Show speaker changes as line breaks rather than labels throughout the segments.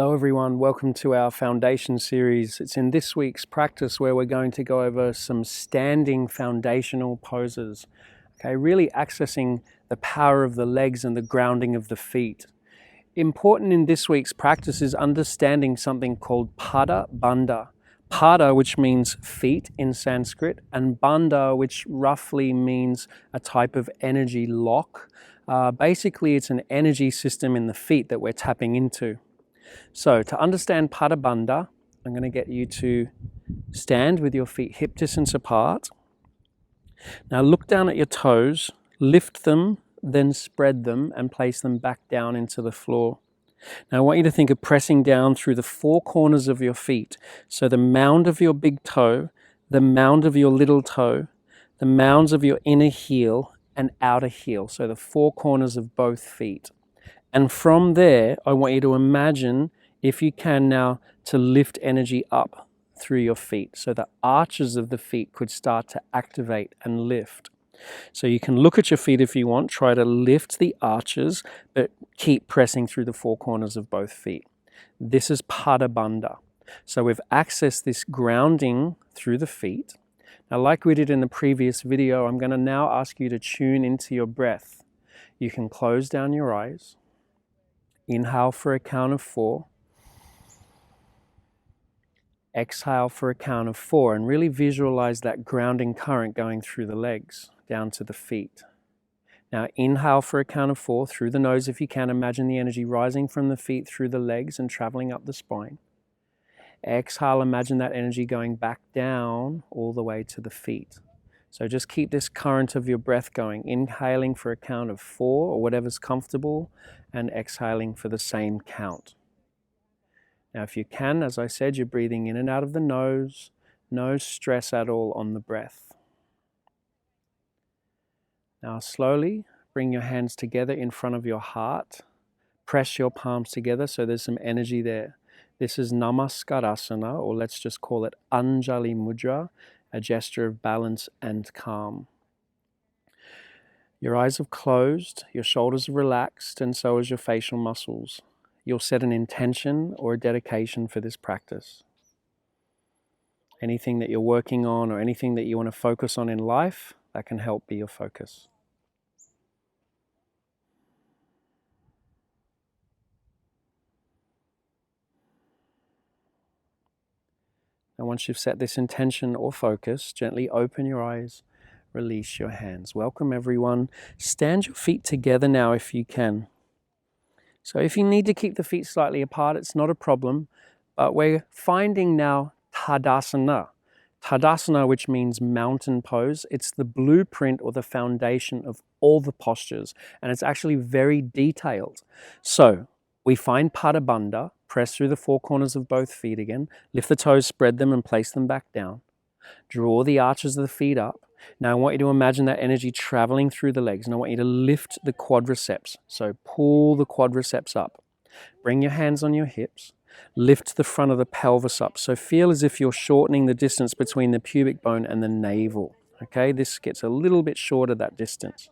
Hello everyone, welcome to our foundation series. It's in this week's practice where we're going to go over some standing foundational poses. Okay, really accessing the power of the legs and the grounding of the feet. Important in this week's practice is understanding something called Pada Bandha. Pada, which means feet in Sanskrit, and Bandha, which roughly means a type of energy lock. Basically, it's an energy system in the feet that we're tapping into. So to understand Pada Bandha, I'm going to get you to stand with your feet hip distance apart. Now look down at your toes, lift them, then spread them and place them back down into the floor. Now I want you to think of pressing down through the four corners of your feet. So the mound of your big toe, the mound of your little toe, the mounds of your inner heel and outer heel. So the four corners of both feet. And from there, I want you to imagine, if you can now, to lift energy up through your feet. So the arches of the feet could start to activate and lift. So you can look at your feet if you want, try to lift the arches, but keep pressing through the four corners of both feet. This is Pada Bandha. So we've accessed this grounding through the feet. Now, like we did in the previous video, I'm going to now ask you to tune into your breath. You can close down your eyes. Inhale for a count of 4. Exhale for a count of 4 and really visualize that grounding current going through the legs down to the feet. Now inhale for a count of 4 through the nose if you can. Imagine the energy rising from the feet through the legs and traveling up the spine. Exhale, imagine that energy going back down all the way to the feet. So just keep this current of your breath going, inhaling for a count of 4 or whatever's comfortable, and exhaling for the same count. Now if you can, as I said, you're breathing in and out of the nose, no stress at all on the breath. Now slowly bring your hands together in front of your heart, press your palms together so there's some energy there. This is Namaskarasana, or let's just call it Anjali Mudra, a gesture of balance and calm. Your eyes have closed, your shoulders are relaxed, and so is your facial muscles. You'll set an intention or a dedication for this practice. Anything that you're working on or anything that you want to focus on in life, that can help be your focus. And once you've set this intention or focus, gently open your eyes, release your hands. Welcome everyone. Stand your feet together now if you can. So if you need to keep the feet slightly apart, it's not a problem, but we're finding now Tadasana. Tadasana, which means mountain pose. It's the blueprint or the foundation of all the postures, and it's actually very detailed. So we find Pada Bandha, press through the four corners of both feet again, lift the toes, spread them and place them back down. Draw the arches of the feet up. Now I want you to imagine that energy traveling through the legs, and I want you to lift the quadriceps. So pull the quadriceps up. Bring your hands on your hips. Lift the front of the pelvis up. So feel as if you're shortening the distance between the pubic bone and the navel. Okay, this gets a little bit shorter, that distance.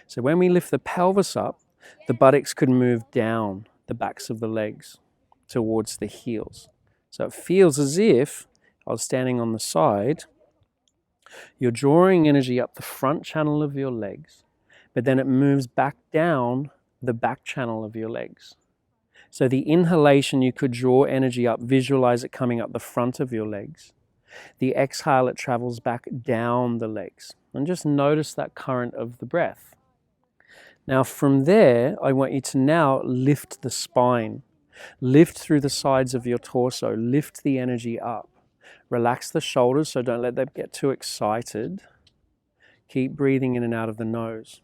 So when we lift the pelvis up, the buttocks could move down the backs of the legs towards the heels. So it feels as if I was standing on the side. You're drawing energy up the front channel of your legs, but then it moves back down the back channel of your legs. So the inhalation, you could draw energy up, visualize it coming up the front of your legs. The exhale, it travels back down the legs. And just notice that current of the breath. Now from there, I want you to now lift the spine. Lift through the sides of your torso, lift the energy up. Relax the shoulders, so don't let them get too excited. Keep breathing in and out of the nose.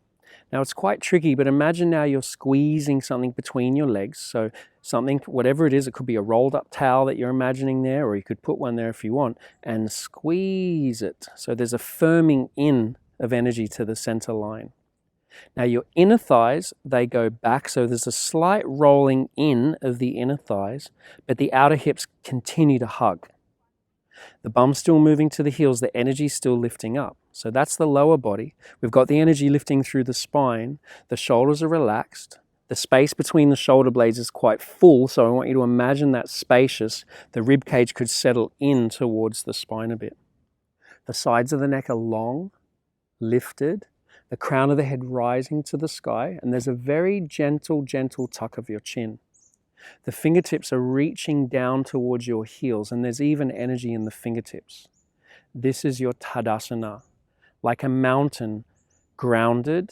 Now it's quite tricky, but imagine now you're squeezing something between your legs. So something, whatever it is, it could be a rolled up towel that you're imagining there, or you could put one there if you want, and squeeze it. So there's a firming in of energy to the center line. Now your inner thighs, they go back, so there's a slight rolling in of the inner thighs, but the outer hips continue to hug. The bum's still moving to the heels, the energy's still lifting up. So that's the lower body. We've got the energy lifting through the spine, the shoulders are relaxed, The space between the shoulder blades is quite full, so I want you to imagine that spacious. The rib cage could settle in towards the spine a bit. The sides of the neck are long, lifted, the crown of the head rising to the sky, and there's a very gentle tuck of your chin. The fingertips are reaching down towards your heels, and there's even energy in the fingertips. This is your Tadasana, like a mountain, grounded,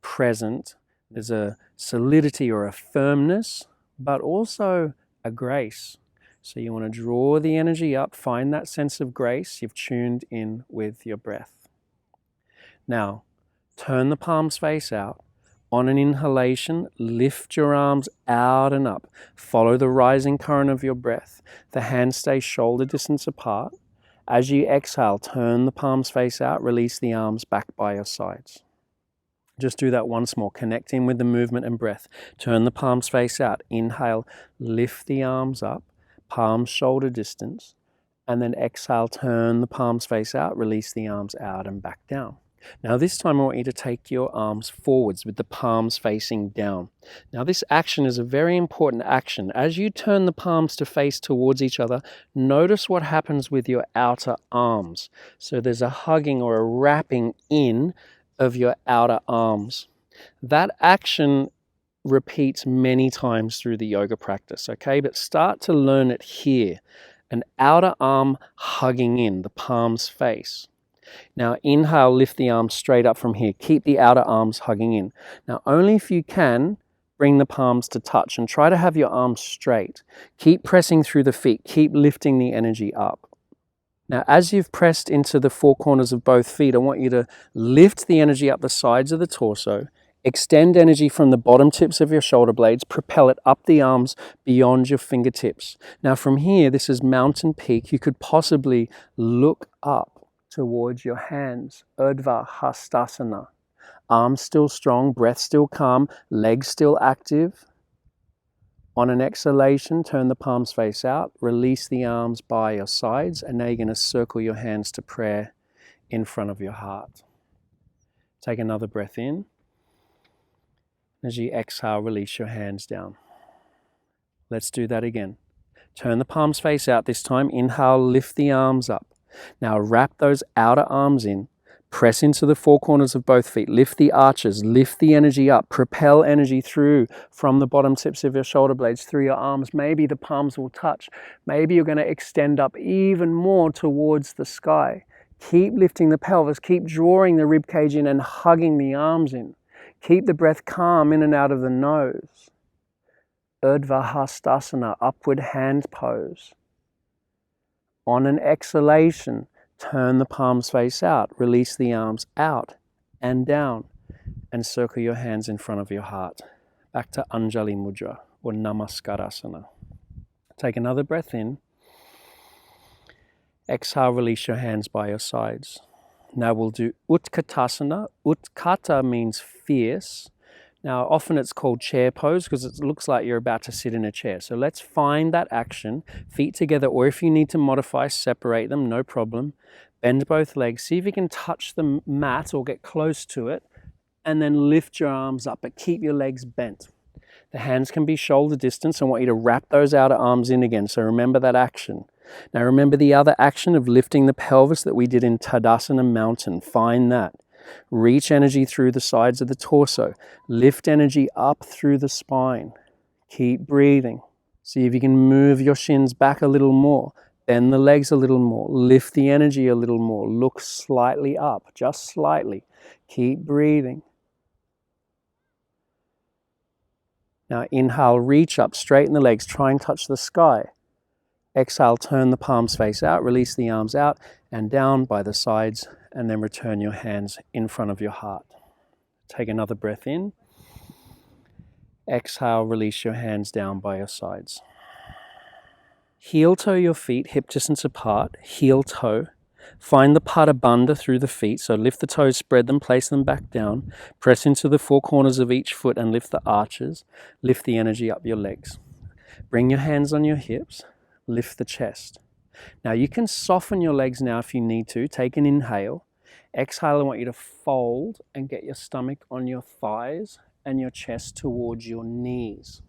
present. There's a solidity or a firmness, but also a grace. So you want to draw the energy up, find that sense of grace. You've tuned in with your breath. Now, turn the palms face out. On an inhalation, lift your arms out and up. Follow the rising current of your breath. The hands stay shoulder distance apart. As you exhale, turn the palms face out. Release the arms back by your sides. Just do that once more, connecting with the movement and breath. Turn the palms face out. Inhale, lift the arms up, palms shoulder distance. And then exhale, turn the palms face out. Release the arms out and back down. Now this time I want you to take your arms forwards with the palms facing down. Now this action is a very important action. As you turn the palms to face towards each other, notice what happens with your outer arms. So there's a hugging or a wrapping in of your outer arms. That action repeats many times through the yoga practice, okay? But start to learn it here. An outer arm hugging in, the palms face. Now inhale, lift the arms straight up from here. Keep the outer arms hugging in. Now only if you can, bring the palms to touch and try to have your arms straight. Keep pressing through the feet. Keep lifting the energy up. Now as you've pressed into the four corners of both feet, I want you to lift the energy up the sides of the torso. Extend energy from the bottom tips of your shoulder blades. Propel it up the arms beyond your fingertips. Now from here, this is mountain peak. You could possibly look up towards your hands, urdhva, hastasana. Arms still strong, breath still calm, legs still active. On an exhalation, turn the palms face out, release the arms by your sides, and now you're going to circle your hands to prayer in front of your heart. Take another breath in. As you exhale, release your hands down. Let's do that again. Turn the palms face out this time. Inhale, lift the arms up. Now wrap those outer arms in. Press into the four corners of both feet. Lift the arches. Lift the energy up. Propel energy through from the bottom tips of your shoulder blades through your arms. Maybe the palms will touch. Maybe you're going to extend up even more towards the sky. Keep lifting the pelvis. Keep drawing the rib cage in and hugging the arms in. Keep the breath calm in and out of the nose. Urdhva hastasana, upward hand pose. On an exhalation, turn the palms face out. Release the arms out and down and circle your hands in front of your heart. Back to Anjali Mudra or Namaskarasana. Take another breath in. Exhale, release your hands by your sides. Now we'll do Utkatasana. Utkata means fierce. Now often it's called chair pose because it looks like you're about to sit in a chair. So let's find that action, feet together, or if you need to modify, separate them, no problem. Bend both legs. See if you can touch the mat or get close to it, and then lift your arms up, but keep your legs bent. The hands can be shoulder distance. I want you to wrap those outer arms in again. So remember that action. Now remember the other action of lifting the pelvis that we did in Tadasana mountain. Find that. Reach energy through the sides of the torso. Lift energy up through the spine. Keep breathing. See if you can move your shins back a little more. Bend the legs a little more. Lift the energy a little more. Look slightly up, just slightly. Keep breathing. Now inhale, reach up, straighten the legs, try and touch the sky. Exhale, turn the palms face out, release the arms out and down by the sides, and then return your hands in front of your heart. Take another breath in. Exhale, release your hands down by your sides. Heel toe your feet, hip distance apart, heel toe. Find the Pada Bandha through the feet, so lift the toes, spread them, place them back down. Press into the four corners of each foot and lift the arches. Lift the energy up your legs. Bring your hands on your hips. Lift the chest. Now you can soften your legs now if you need to. Take an inhale. Exhale, I want you to fold and get your stomach on your thighs and your chest towards your knees.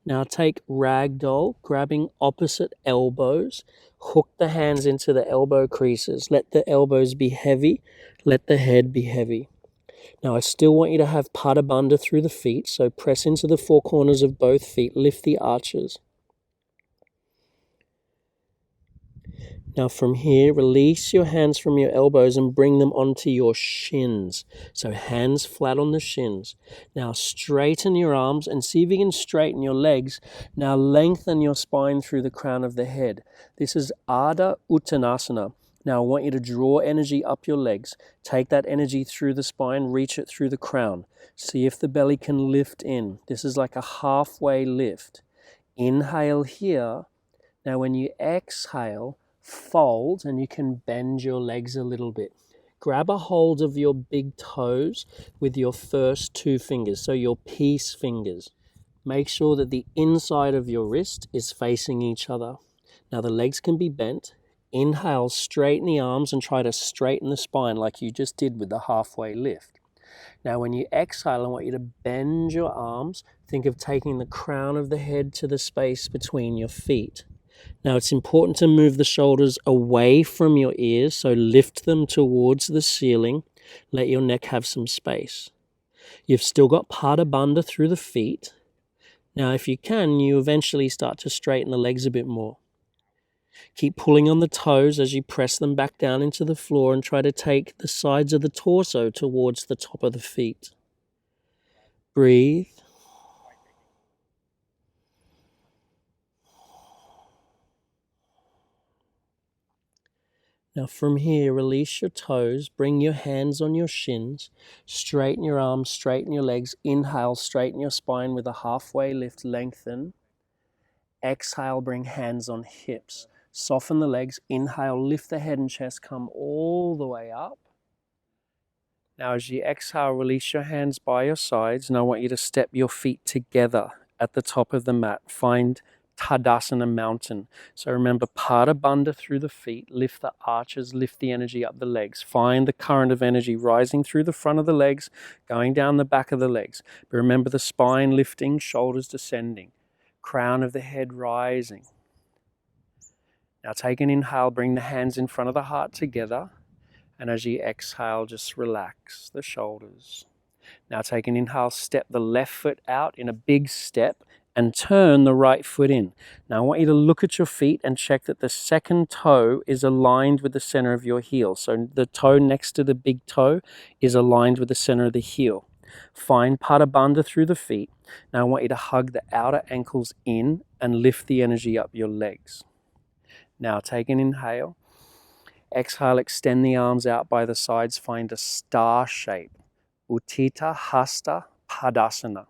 Now take ragdoll, grabbing opposite elbows. Hook the hands into the elbow creases. Let the elbows be heavy. Let the head be heavy. Now I still want you to have Pada Bandha through the feet, so press into the four corners of both feet. Lift the arches. Now from here, release your hands from your elbows and bring them onto your shins. So hands flat on the shins. Now straighten your arms and see if you can straighten your legs. Now lengthen your spine through the crown of the head. This is Ardha Uttanasana. Now I want you to draw energy up your legs. Take that energy through the spine, reach it through the crown. See if the belly can lift in. This is like a halfway lift. Inhale here. Now when you exhale, fold, and you can bend your legs a little bit. Grab a hold of your big toes with your first two fingers, so your peace fingers. Make sure that the inside of your wrist is facing each other. Now the legs can be bent. Inhale, straighten the arms and try to straighten the spine like you just did with the halfway lift. Now when you exhale, I want you to bend your arms. Think of taking the crown of the head to the space between your feet. Now it's important to move the shoulders away from your ears, so lift them towards the ceiling. Let your neck have some space. You've still got Pada Bandha through the feet. Now if you can, you eventually start to straighten the legs a bit more. Keep pulling on the toes as you press them back down into the floor and try to take the sides of the torso towards the top of the feet. Breathe. Now from here, release your toes, bring your hands on your shins, straighten your arms, straighten your legs. Inhale, straighten your spine with a halfway lift, lengthen. Exhale, bring hands on hips. Soften the legs. Inhale, lift the head and chest, come all the way up. Now as you exhale, release your hands by your sides, and I want you to step your feet together at the top of the mat. Find Tadasana mountain. So remember, Pada Bandha through the feet, lift the arches, lift the energy up the legs. Find the current of energy rising through the front of the legs, going down the back of the legs. But remember the spine lifting, shoulders descending, crown of the head rising. Now take an inhale, bring the hands in front of the heart together. And as you exhale, just relax the shoulders. Now take an inhale, step the left foot out in a big step and turn the right foot in. Now I want you to look at your feet and check that the second toe is aligned with the center of your heel. So the toe next to the big toe is aligned with the center of the heel. Find Pada Bandha through the feet. Now I want you to hug the outer ankles in and lift the energy up your legs. Now take an inhale. Exhale, extend the arms out by the sides. Find a star shape. Utthita, hasta, padasana.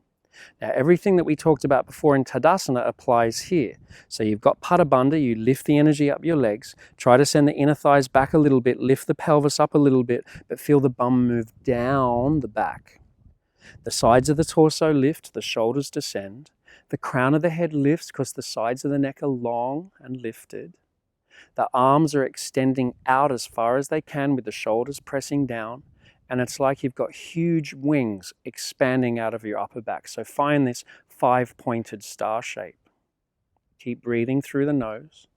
Now everything that we talked about before in Tadasana applies here. So you've got Pada Bandha, you lift the energy up your legs, try to send the inner thighs back a little bit, lift the pelvis up a little bit, but feel the bum move down the back. The sides of the torso lift, the shoulders descend. The crown of the head lifts because the sides of the neck are long and lifted. The arms are extending out as far as they can with the shoulders pressing down. And it's like you've got huge wings expanding out of your upper back. So find this 5-pointed star shape. Keep breathing through the nose.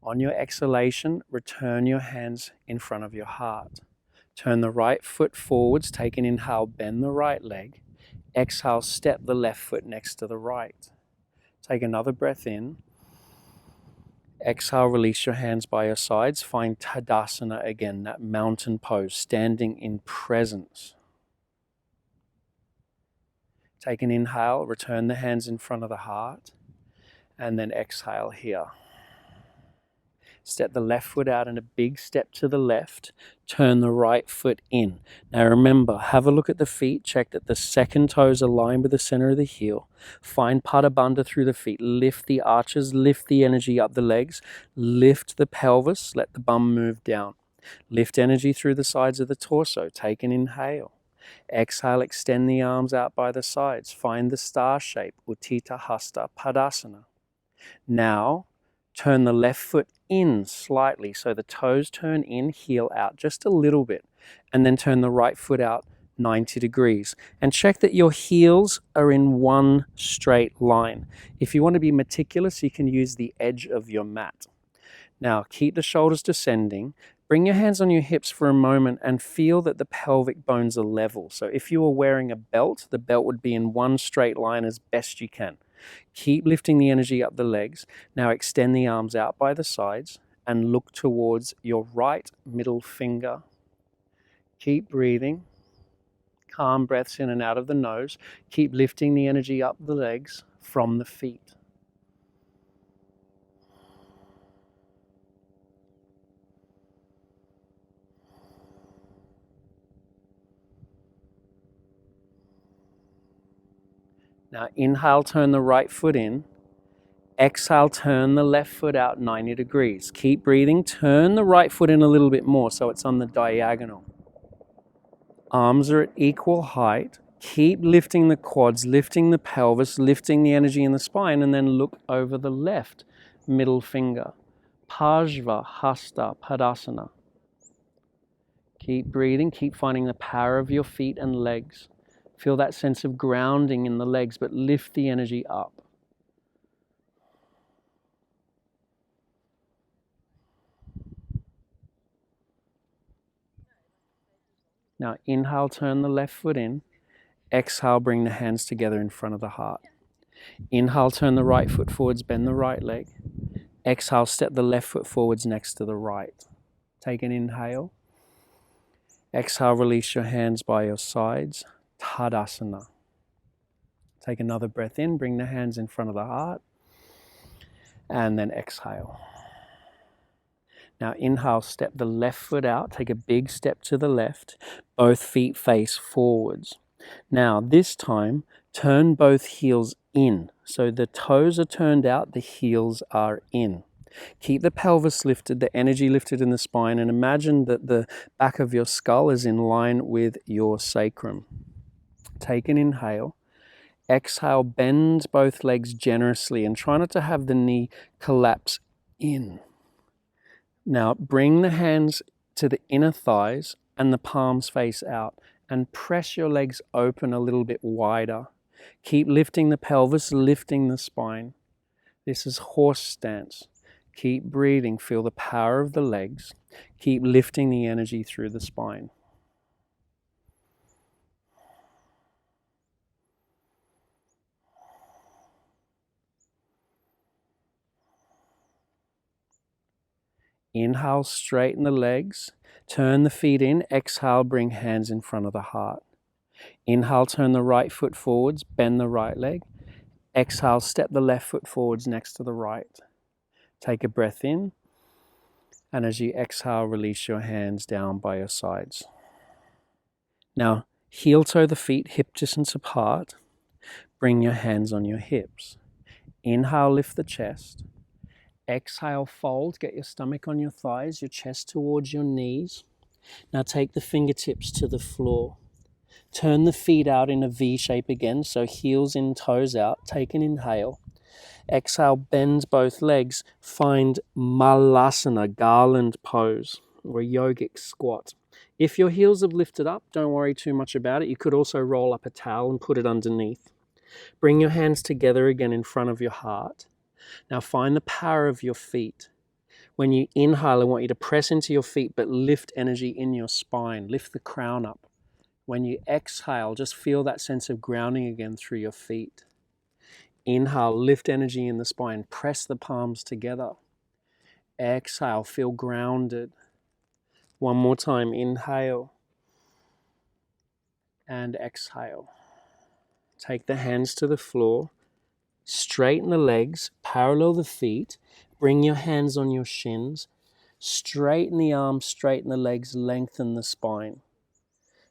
On your exhalation, return your hands in front of your heart. Turn the right foot forwards, take an inhale, bend the right leg. Exhale, step the left foot next to the right. Take another breath in. Exhale, release your hands by your sides. Find Tadasana again, that mountain pose, standing in presence. Take an inhale, return the hands in front of the heart, and then exhale here. Step the left foot out in a big step to the left. Turn the right foot in. Now remember, have a look at the feet. Check that the second toes align with the center of the heel. Find Pada Bandha through the feet. Lift the arches, lift the energy up the legs. Lift the pelvis, let the bum move down. Lift energy through the sides of the torso. Take an inhale. Exhale, extend the arms out by the sides. Find the star shape, Utthita, hasta, padasana. Now, Turn the left foot in slightly, so the toes turn in, heel out just a little bit, and then turn the right foot out 90 degrees. And check that your heels are in one straight line. If you want to be meticulous, you can use the edge of your mat. Now, keep the shoulders descending. Bring your hands on your hips for a moment and feel that the pelvic bones are level. So if you were wearing a belt, the belt would be in one straight line as best you can. Keep lifting the energy up the legs. Now extend the arms out by the sides and look towards your right middle finger. Keep breathing. Calm breaths in and out of the nose. Keep lifting the energy up the legs from the feet. Now inhale, turn the right foot in. Exhale, turn the left foot out 90 degrees. Keep breathing. Turn the right foot in a little bit more so it's on the diagonal. Arms are at equal height. Keep lifting the quads, lifting the pelvis, lifting the energy in the spine, and then look over the left middle finger. Pajva, hasta, padasana. Keep breathing. Keep finding the power of your feet and legs. Feel that sense of grounding in the legs, but lift the energy up. Now inhale, turn the left foot in. Exhale, bring the hands together in front of the heart. Inhale, turn the right foot forwards, bend the right leg. Exhale, step the left foot forwards next to the right. Take an inhale. Exhale, release your hands by your sides. Tadasana. Take another breath in, bring the hands in front of the heart. And then exhale. Now inhale, step the left foot out, take a big step to the left, both feet face forwards. Now this time, turn both heels in. So the toes are turned out, the heels are in. Keep the pelvis lifted, the energy lifted in the spine, and imagine that the back of your skull is in line with your sacrum. Take an inhale. Exhale, bend both legs generously and try not to have the knee collapse in. Now bring the hands to the inner thighs and the palms face out and press your legs open a little bit wider. Keep lifting the pelvis, lifting the spine. This is horse stance. Keep breathing, feel the power of the legs. Keep lifting the energy through the spine. Inhale, straighten the legs. Turn the feet in. Exhale, bring hands in front of the heart. Inhale, turn the right foot forwards, bend the right leg. Exhale, step the left foot forwards next to the right. Take a breath in. And as you exhale, release your hands down by your sides. Now, heel toe the feet, hip distance apart. Bring your hands on your hips. Inhale, lift the chest. Exhale, fold, get your stomach on your thighs, your chest towards your knees. Now take the fingertips to the floor. Turn the feet out in a V shape again, so heels in, toes out. Take an inhale. Exhale, bend both legs. Find Malasana, garland pose, or a yogic squat. If your heels have lifted up, don't worry too much about it. You could also roll up a towel and put it underneath. Bring your hands together again in front of your heart. Now find the power of your feet. When you inhale, I want you to press into your feet, but lift energy in your spine. Lift the crown up. When you exhale, just feel that sense of grounding again through your feet. Inhale, lift energy in the spine. Press the palms together. Exhale, feel grounded. One more time, inhale and exhale. Take the hands to the floor. Straighten the legs, parallel the feet, bring your hands on your shins, straighten the arms, straighten the legs, lengthen the spine.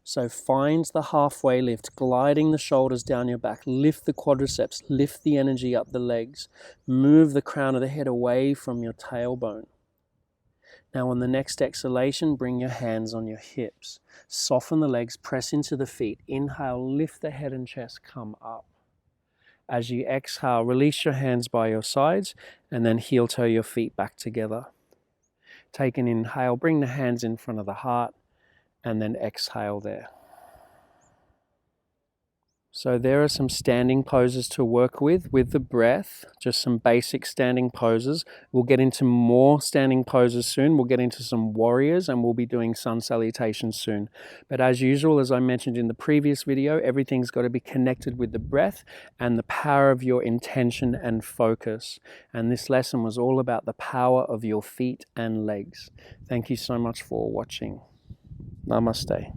So find the halfway lift, gliding the shoulders down your back, lift the quadriceps, lift the energy up the legs, move the crown of the head away from your tailbone. Now on the next exhalation, bring your hands on your hips, soften the legs, press into the feet, inhale, lift the head and chest, come up. As you exhale, release your hands by your sides and then heel toe your feet back together. Take an inhale, bring the hands in front of the heart, and then exhale there. So there are some standing poses to work with the breath, just some basic standing poses. We'll get into more standing poses soon. We'll get into some warriors and we'll be doing sun salutations soon. But as usual, as I mentioned in the previous video, everything's got to be connected with the breath and the power of your intention and focus. And this lesson was all about the power of your feet and legs. Thank you so much for watching. Namaste.